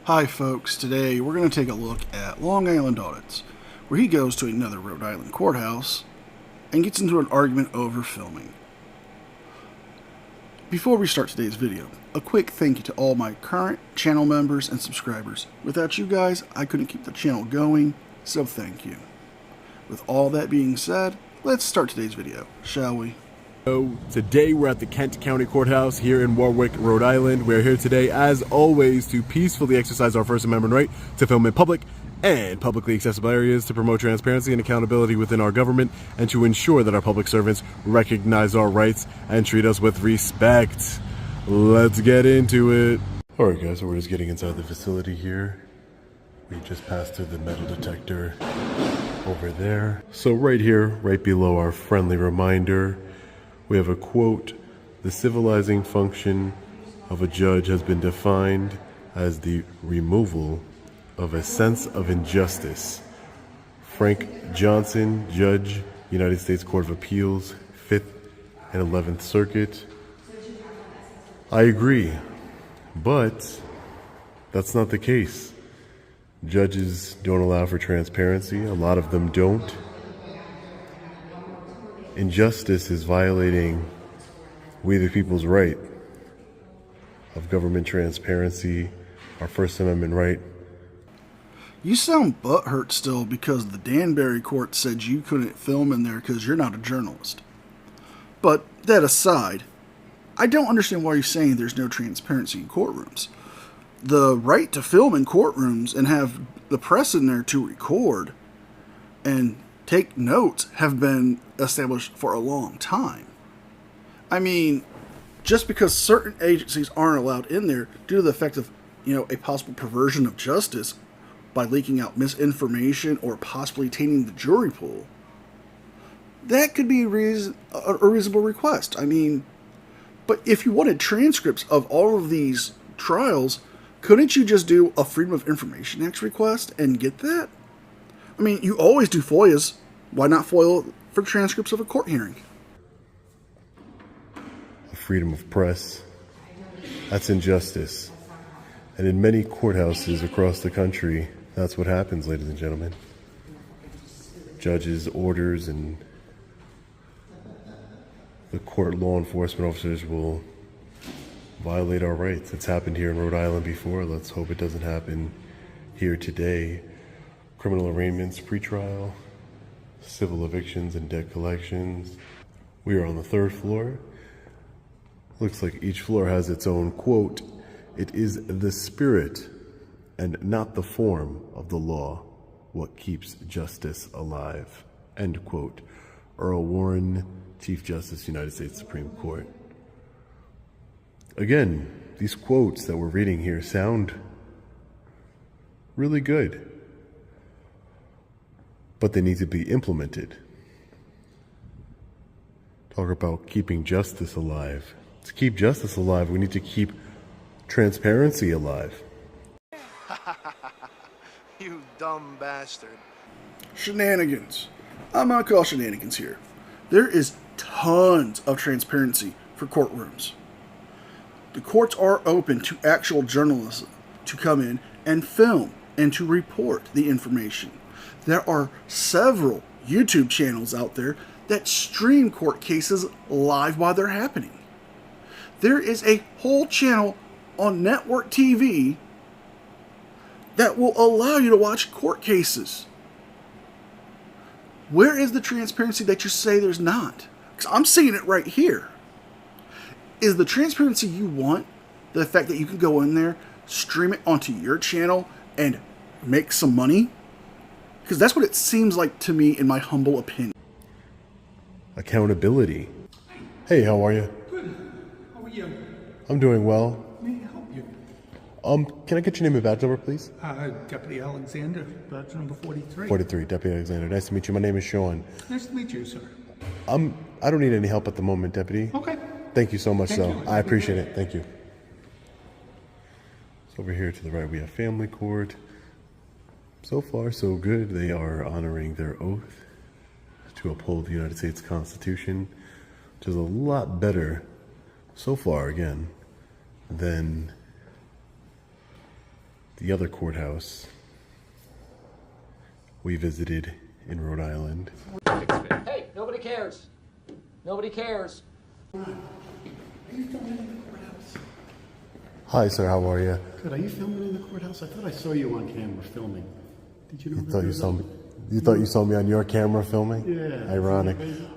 Hi folks, today we're going to take a look at Long Island Audits, where he goes to another Rhode Island courthouse and gets into an argument over filming. Before we start today's video, a quick thank you to all my current channel members and subscribers. Without you guys, I couldn't keep the channel going, so thank you. With all that being said, let's start today's video, shall we? So today we're at the Kent County Courthouse here in Warwick, Rhode Island. We're here today, as always, to peacefully exercise our First Amendment right to film in public and publicly accessible areas, to promote transparency and accountability within our government, and to ensure that our public servants recognize our rights and treat us with respect. Let's get into it. Alright guys, so we're just getting inside the facility here. We just passed through the metal detector over there. So right here, right below our friendly reminder, we have a quote: "The civilizing function of a judge has been defined as the removal of a sense of injustice." Frank Johnson, Judge, United States Court of Appeals, 5th and 11th Circuit. I agree, but that's not the case. Judges don't allow for transparency. A lot of them don't. Injustice is violating we the people's right of government transparency, our First Amendment right. You sound butthurt still because the Danbury court said you couldn't film in there because you're not a journalist. But that aside, I don't understand why you're saying there's no transparency in courtrooms. The right to film in courtrooms and have the press in there to record and take notes have been established for a long time. I mean, just because certain agencies aren't allowed in there due to the effect of, a possible perversion of justice by leaking out misinformation or possibly tainting the jury pool, that could be a reasonable request. I mean, but if you wanted transcripts of all of these trials, couldn't you just do a Freedom of Information Act request and get that? I mean, you always do FOIAs. Why not FOIA for transcripts of a court hearing? Freedom of press, that's injustice. And in many courthouses across the country, that's what happens, ladies and gentlemen. Judges' orders and the court law enforcement officers will violate our rights. It's happened here in Rhode Island before. Let's hope it doesn't happen here today. Criminal arraignments, pretrial, civil evictions and debt collections. We are on the 3rd floor. Looks like each floor has its own quote. "It is the spirit and not the form of the law what keeps justice alive." End quote. Earl Warren, Chief Justice, United States Supreme Court. Again, these quotes that we're reading here sound really good, but they need to be implemented. Talk about keeping justice alive. To keep justice alive, we need to keep transparency alive. You dumb bastard. Shenanigans. I'm going to call shenanigans here. There is tons of transparency for courtrooms. The courts are open to actual journalists to come in and film and to report the information. There are several YouTube channels out there that stream court cases live while they're happening. There is a whole channel on network TV that will allow you to watch court cases. Where is the transparency that you say there's not? Because I'm seeing it right here. Is the transparency you want the fact that you can go in there, stream it onto your channel, and make some money? Because that's what it seems like to me, in my humble opinion. Accountability. Hey, how are you? Good. How are you? I'm doing well. May I help you? Can I get your name and badge number, please? Deputy Alexander, badge number 43. 43, Deputy Alexander. Nice to meet you. My name is Sean. Nice to meet you, sir. I don't need any help at the moment, Deputy. Okay. Thank you so much, Thank though. you. I appreciate it. Thank you. So over here to the right, we have family court. So far, so good. They are honoring their oath to uphold the United States Constitution, which is a lot better so far, again, than the other courthouse we visited in Rhode Island. Hey, nobody cares. Nobody cares. Hi, sir. How are you? Good. Are you filming in the courthouse? I thought I saw you on camera filming. Did you know You that thought there you was saw a- me? You thought you saw me on your camera filming? Yeah. Ironic. Isn't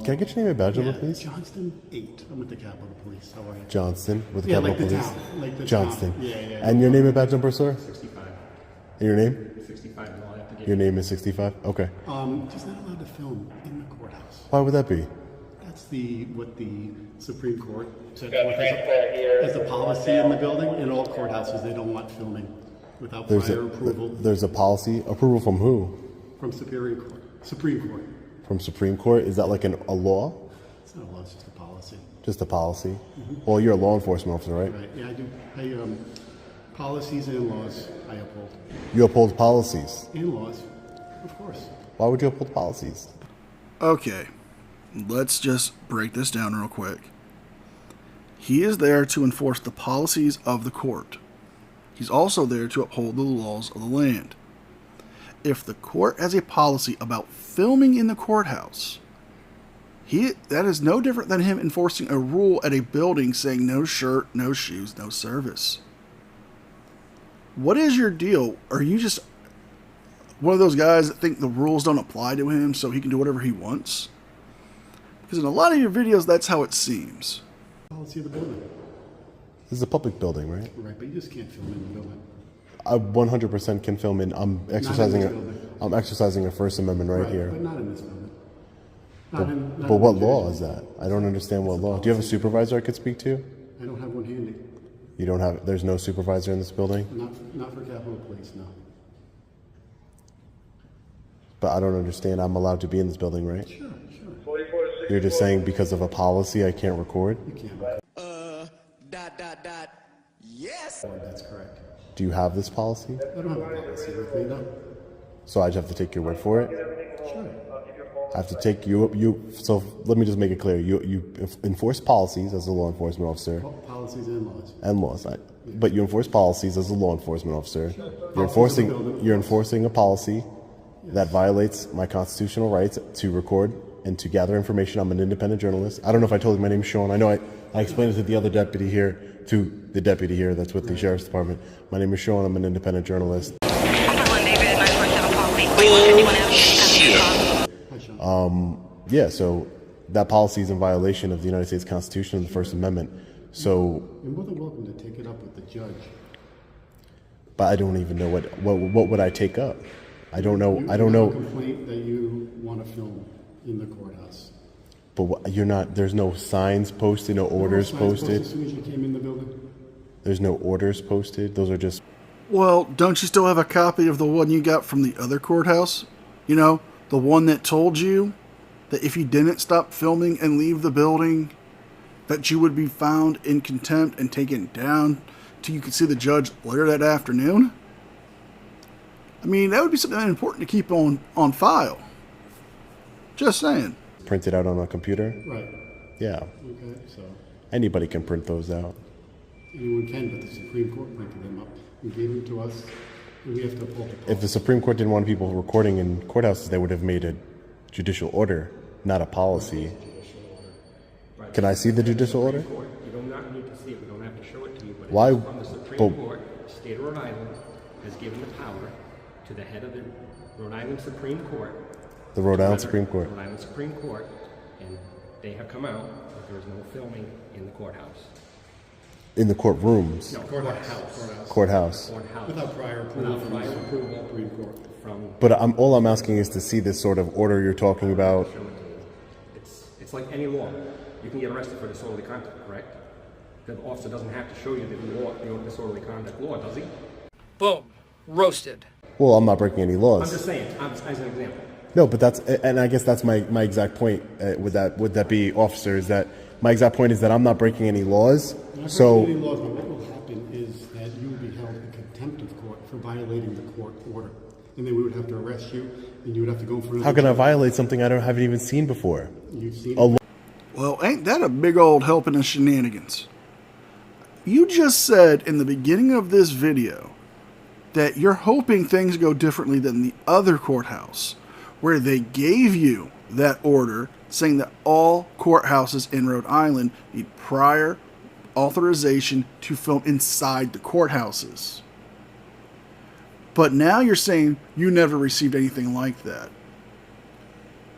Can I get your name and badge Yeah, number, please? Johnston 8. I'm with the Capitol Police. How are you? Johnston with the Yeah, Capitol like the Police. town, like the Johnston. town. Yeah. And your name and badge number, sir? 65. And your name? 65 is all I have to give. Your name is 65? Okay. Just not allowed to film in the courthouse. Why would that be? That's what the Supreme Court set forth as a policy in the building. In all courthouses, they don't want filming without prior approval There's a policy. Approval from who? from Superior Court. Supreme Court. From Supreme Court? Is that like a law? It's not a law, it's just a policy. Just a policy? Well, you're a law enforcement officer, right? Right, yeah, I do. Policies and laws, I uphold. You uphold policies. And laws, of course. Why would you uphold policies? Okay, let's just break this down real quick. He is there to enforce the policies of the court. He's also there to uphold the laws of the land. If the court has a policy about filming in the courthouse, that is no different than him enforcing a rule at a building saying no shirt, no shoes, no service. What is your deal? Are you just one of those guys that think the rules don't apply to him so he can do whatever he wants? Because in a lot of your videos, that's how it seems. Policy of the building. This is a public building, right? Right, but you just can't film in the building. I 100% can film in. I'm exercising. building. I'm exercising a First Amendment right here. But not in this building. But what law is that? I don't understand what law. Do you have a supervisor I could speak to? I don't have one handy. You don't have. There's no supervisor in this building. Not for Capitol Police, no. But I don't understand. I'm allowed to be in this building, right? Sure. You're just saying because of a policy I can't record. You can't. Yes. That's correct. Do you have this policy? I don't have a policy with me, no. So I just have to take your word for it. Sure. I have to take you. So let me just make it clear. You enforce policies as a law enforcement officer Policies and laws. and laws. But you enforce policies as a law enforcement officer. You're Policies of the building. You're enforcing a policy that violates my constitutional rights to record and to gather information. I'm an independent journalist. I don't know if I told you my name's Sean. I know I explained it to the other deputy here, that's with the sheriff's department. My name is Sean. I'm an independent journalist. Yeah, so that policy is in violation of the United States Constitution and the First Amendment. So, You're more than welcome to take it up with the judge. but I don't even know what would I take up? I don't know. I don't You have know. a complaint that you want to film in the courthouse. But you're not. There's no signs posted, no orders Signs posted posted. as soon as you came in the building. There's no orders posted. Those are just. Well, don't you still have a copy of the one you got from the other courthouse? You know, the one that told you that if you didn't stop filming and leave the building, that you would be found in contempt and taken down till you could see the judge later that afternoon? I mean, that would be something important to keep on file. Just saying. Printed out on a computer. Right. Yeah, Okay, so anybody can print those out. anyone can, but the Supreme Court printed them up and gave them to us, and we have to uphold the If policy. the Supreme Court didn't want people recording in courthouses, they would have made a judicial order, not a policy. Right. Can I see the judicial order? Court. You do not need to see it. We don't have to show it to you. But Why- it's from the Supreme but- Court. The state of Rhode Island has given the power to the head of the Rhode Island Supreme Court. The Rhode Island Supreme Court. Rhode Island Supreme Court, and they have come out that there is no filming in the courthouse. In the courtrooms. No, courthouse. Courthouse. Courthouse. Without prior approval Without from prior the approval Supreme Court. from. But all I'm asking is to see this sort of order you're talking about. Show it to you. It's like any law. You can get arrested for disorderly conduct, correct? The officer doesn't have to show you the disorderly conduct law, does he? Boom. Roasted. Well, I'm not breaking any I'm laws. just saying, as an example. No, but and I guess that's my exact point. Would that be, officer? Is that my exact point? Is that I'm not breaking any laws. Not So breaking any laws, but what will happen is that you will be held in contempt of court for violating the court order. And then we would have to arrest you, and you would have to go for another. how can I charge. violate something I haven't even seen before? You've seen A it. Well, ain't that a big old helping of shenanigans? You just said in the beginning of this video that you're hoping things go differently than the other courthouse, where they gave you that order saying that all courthouses in Rhode Island need prior authorization to film inside the courthouses. But now you're saying you never received anything like that.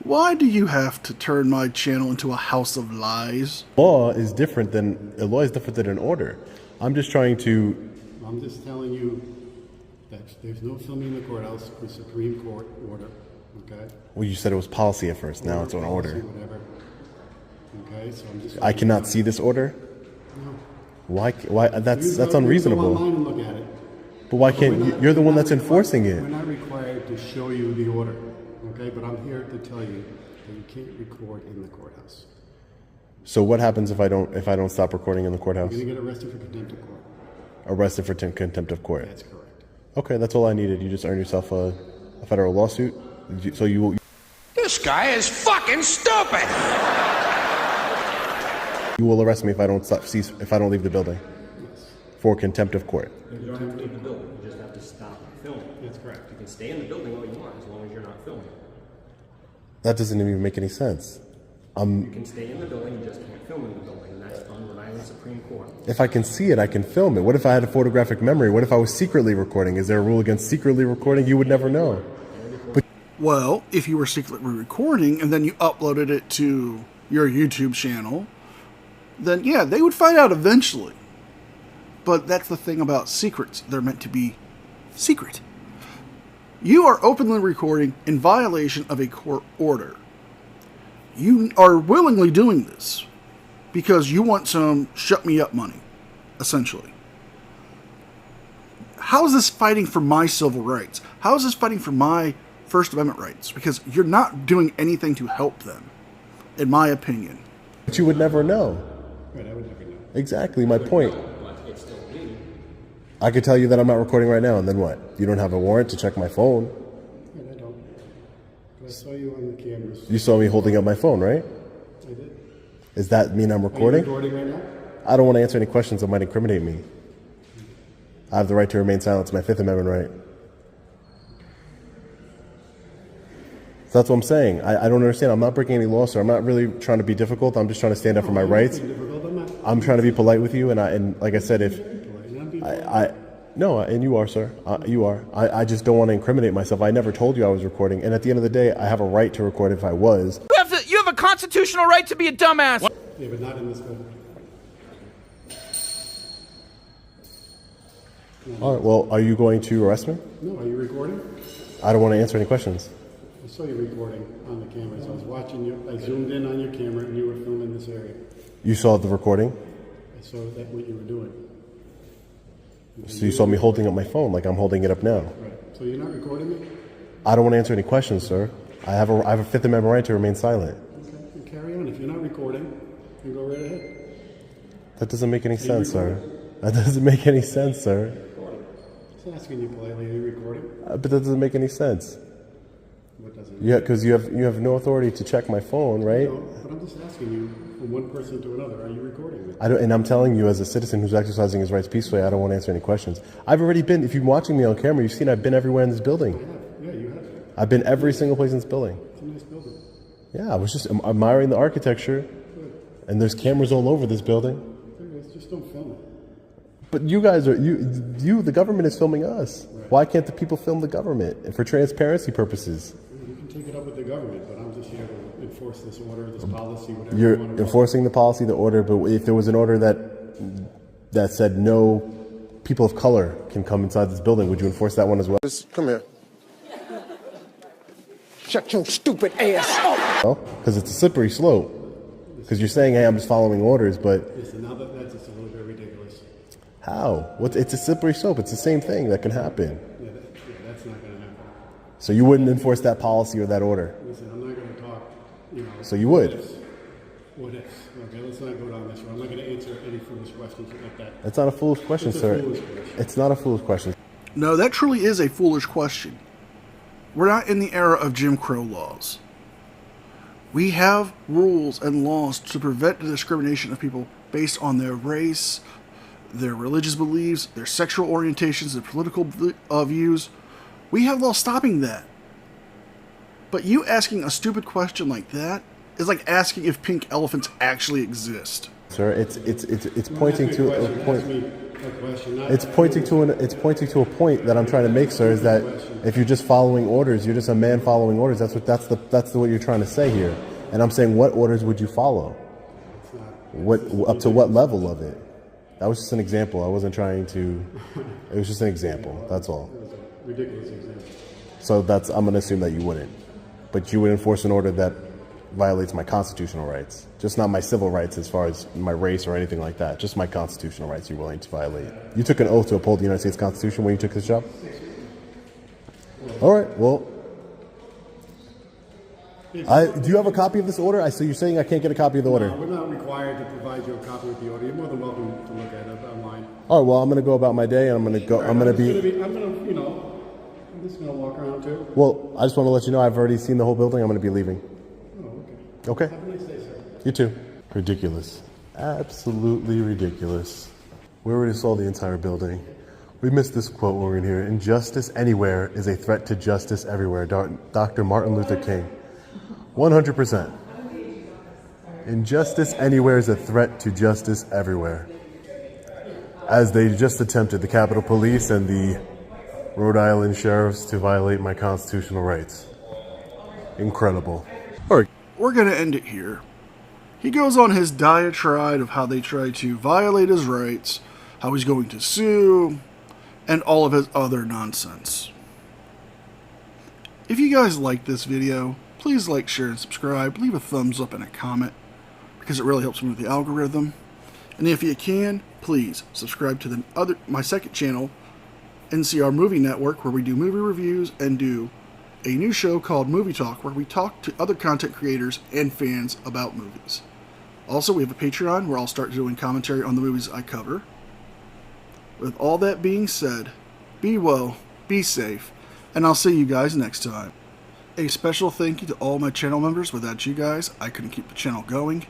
Why do you have to turn my channel into a house of lies? Law is different than an order. I'm just trying to. I'm just telling you that there's no filming in the courthouse with Supreme Court order, okay? Well, you said it was policy at first. Now it's an order. Whatever. Okay, so I'm just. I cannot see this order. No. Why? That's You unreasonable. go online and look at it. But why can't you're the one that's enforcing We're it? not required to show you the order, okay? But I'm here to tell you that you can't record in the courthouse. So what happens if I don't stop recording in the courthouse? You're gonna get arrested for contempt of court. Arrested for contempt of court. That's correct. Okay, that's all I needed. You just earned yourself a federal lawsuit. So you will. This guy is fucking stupid! You will arrest me if I don't leave the building for contempt of court. You don't have to leave the building, you just have to stop filming. That's correct. You can stay in the building all you want as long as you're not filming. That doesn't even make any sense. You can stay in the building, you just can't film in the building, and that's on Rhode Island Supreme Court. If I can see it, I can film it. What if I had a photographic memory? What if I was secretly recording? Is there a rule against secretly recording? You would never know. Well, if you were secretly recording and then you uploaded it to your YouTube channel, then yeah, they would find out eventually. But that's the thing about secrets. They're meant to be secret. You are openly recording in violation of a court order. You are willingly doing this because you want some shut me up money, essentially. How is this fighting for my civil rights? How is this fighting for my First Amendment rights? Because you're not doing anything to help them, in my opinion. But you would never know. Right, I would never know. Exactly my point. But it's still legal. I could tell you that I'm not recording right now, and then what? You don't have a warrant to check my phone. Right, I don't. But I saw you on the cameras. You saw me holding up my phone, right? I did. Does that mean I'm Are you recording? recording right now? I don't want to answer any questions that might incriminate me. I have the right to remain silent. It's my Fifth Amendment right. So that's what I'm saying. I don't understand. I'm not breaking any laws, sir. I'm not really trying to be difficult. I'm just trying to stand up for my rights. I'm trying to be polite with you, and like I said, if no, and you are, sir. You are. I just don't want to incriminate myself. I never told you I was recording, and at the end of the day, I have a right to record if I was. You have a constitutional right to be a dumbass! Yeah, but not in this building. All right. Well, are you going to arrest me? No, are you recording? I don't want to answer any questions. I saw you recording on the cameras. I was watching you. I zoomed in on your camera and you were filming this area. You saw the recording, I saw that what you were doing. so you saw me holding up my phone like I'm holding it up now. Right. So you're not recording me? I don't want to answer any questions, sir. I have a Fifth Amendment right to remain silent. Okay. Then carry on. If you're not recording, then go right ahead. That doesn't make any sense, sir. That doesn't make any sense, sir. Just asking you politely, are you recording? But that doesn't make any sense. What doesn't? Yeah, because you have no authority to check my phone, right? No, but I'm just asking you from one person to another, are you recording me? I don't, and I'm telling you, as a citizen who's exercising his rights peacefully, I don't want to answer any questions. I've already been. If you're watching me on camera, you've seen I've been everywhere in this building. Yeah, you have. I've been every single place in this building. It's a nice building. Yeah, I was just admiring the architecture, and there's cameras all over this building. Just don't film it. But you guys are the government is filming us. Right. Why can't the people film the government? And for transparency purposes. You can take it up with the government, but I'm just here to enforce this order, this policy, whatever. You're you want to enforcing the policy, the order, but if there was an order that said no people of color can come inside this building, would you enforce that one as well? Come here. Shut your stupid ass up! Well, because it's a slippery slope. Because you're saying, hey, I'm just following orders, but Listen, now that's just a little bit ridiculous. how? It's a slippery slope. It's the same thing that can happen. Yeah, that's not going to happen. So you wouldn't enforce that policy or that order. Listen, I'm not going to talk, So you would. What ifs? Okay, let's not go down this road. I'm not going to answer any foolish questions like that. That's not a foolish question, It's a sir. foolish question. It's not a foolish question. No, that truly is a foolish question. We're not in the era of Jim Crow laws. We have rules and laws to prevent the discrimination of people based on their race, their religious beliefs, their sexual orientations, their political views. We have laws stopping that. But you asking a stupid question like that is like asking if pink elephants actually exist. Sir, it's pointing to a point. It's pointing to a point that I'm trying to make, sir. Is that if you're just following orders, you're just a man following orders. That's what you're trying to say here. And I'm saying, what orders would you follow? What up to what level of it? That was just an example. I wasn't trying to. It was just an example. That's all. It was a ridiculous example. So I'm going to assume that you wouldn't, but you would enforce an order that violates my constitutional rights, just not my civil rights as far as my race or anything like that. Just my constitutional rights you're willing to violate. You took an oath to uphold the United States Constitution when you took this job? All right, well, do you have a copy of this order? So you're saying I can't get a copy of the order? No, we're not required to provide you a copy of the order. You're more than welcome to look at it online. All right, well, I'm going to go about my day, and I'm just going to walk around too. Well, I just want to let you know I've already seen the whole building. I'm going to be leaving. Oh, okay. Okay. Have a nice day, sir. You too. Ridiculous. Absolutely ridiculous. We already saw the entire building. We missed this quote when we were in here. Injustice anywhere is a threat to justice everywhere. Dr. Martin Luther King. 100%. Injustice anywhere is a threat to justice everywhere. As they just attempted, the Capitol Police and the Rhode Island sheriffs, to violate my constitutional rights. Incredible. All right, we're going to end it here. He goes on his diatribe of how they try to violate his rights, how he's going to sue, and all of his other nonsense. If you guys like this video, please like, share, and subscribe. Leave a thumbs up and a comment, because it really helps me with the algorithm. And if you can, please subscribe to my second channel, NCR Movie Network, where we do movie reviews and do a new show called Movie Talk, where we talk to other content creators and fans about movies. Also, we have a Patreon where I'll start doing commentary on the movies I cover. With all that being said, be well, be safe, and I'll see you guys next time. A special thank you to all my channel members. Without you guys, I couldn't keep the channel going.